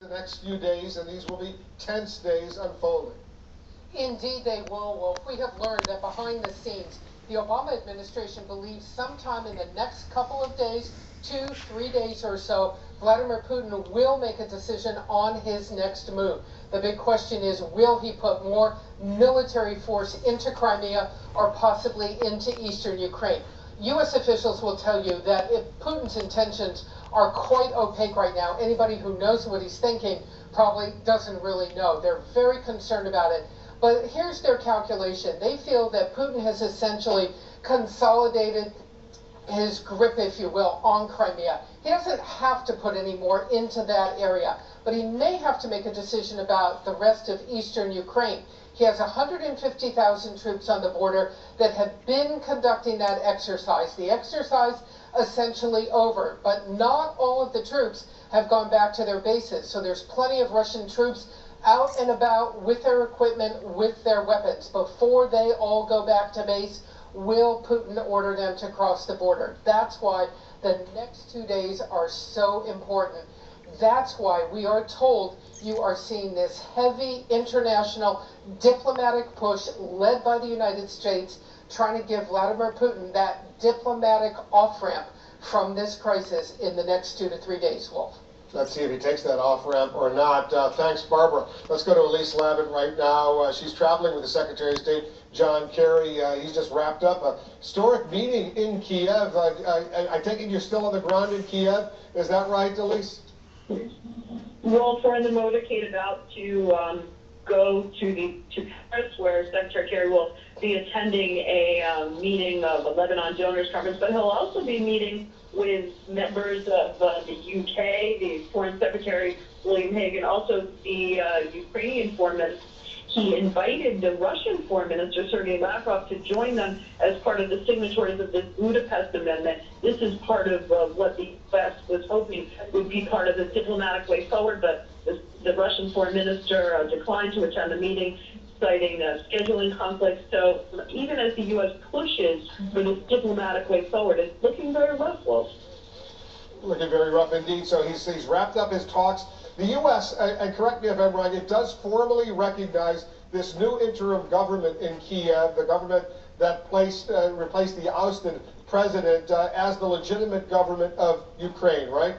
the next few days, and these will be tense days unfolding. Indeed they will, Wolf. We have learned that behind the scenes, the Obama administration believes sometime in the next couple of days, 2-3 days or so, Vladimir Putin will make a decision on his next move. The big question is, will he put more military force into Crimea or possibly into eastern Ukraine? U.S. officials will tell you that if Putin's intentions are quite opaque right now, anybody who knows what he's thinking probably doesn't really know. They're very concerned about it. But here's their calculation. They feel that Putin has essentially consolidated his grip, if you will, on Crimea. He doesn't have to put any more into that area, but he may have to make a decision about the rest of eastern Ukraine. He has 150,000 troops on the border that have been conducting that exercise. The exercise essentially over, but not all of the troops have gone back to their bases. So there's plenty of Russian troops out and about with their equipment, with their weapons. Before they all go back to base, will Putin order them to cross the border? That's why the next 2 days are so important. That's why we are told you are seeing this heavy international diplomatic push led by the United States, trying to give Vladimir Putin that diplomatic off-ramp from this crisis in the next 2 to 3 days, Wolf. Let's see if he takes that off-ramp or not. Thanks, Barbara. Let's go to Elise Lavin right now. She's traveling with the Secretary of State, John Kerry. He's just wrapped up a historic meeting in Kiev. I take it you're still on the ground in Kiev. Is that right, Elise? Well, we're in the motorcade about to go to Paris, where Secretary Kerry will be attending a meeting of a Lebanon Donors Conference, but he'll also be meeting with members of the UK, the Foreign Secretary William Hague, and also the Ukrainian Foreign Minister. He invited the Russian Foreign Minister, Sergei Lavrov, to join them as part of the signatories of this Budapest Amendment. This is part of what the U.S. was hoping would be part of the diplomatic way forward, but the Russian Foreign Minister declined to attend the meeting, citing scheduling conflicts. So even as the U.S. pushes for this diplomatic way forward, it's looking very rough, Wolf. Looking very rough indeed. So he's wrapped up his talks. The U.S., and correct me if I'm wrong, it does formally recognize this new interim government in Kiev, the government that replaced the ousted president as the legitimate government of Ukraine, right?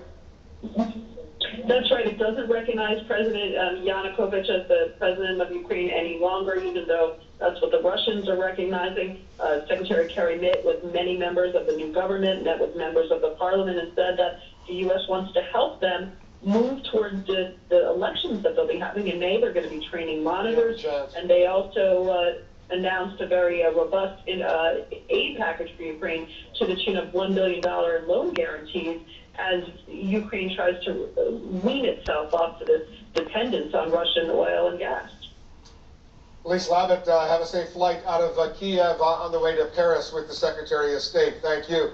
That's right. It doesn't recognize President Yanukovych as the president of Ukraine any longer, even though that's what the Russians are recognizing. Secretary Kerry met with many members of the new government, met with members of the parliament, and said that the U.S. wants to help them move towards the elections that they'll be having in May. They're going to be training monitors, and they also announced a very robust aid package for Ukraine to the tune of $1 billion in loan guarantees as Ukraine tries to wean itself off of this dependence on Russian oil and gas. Elise Lavin, have a safe flight out of Kiev on the way to Paris with the Secretary of State. Thank you.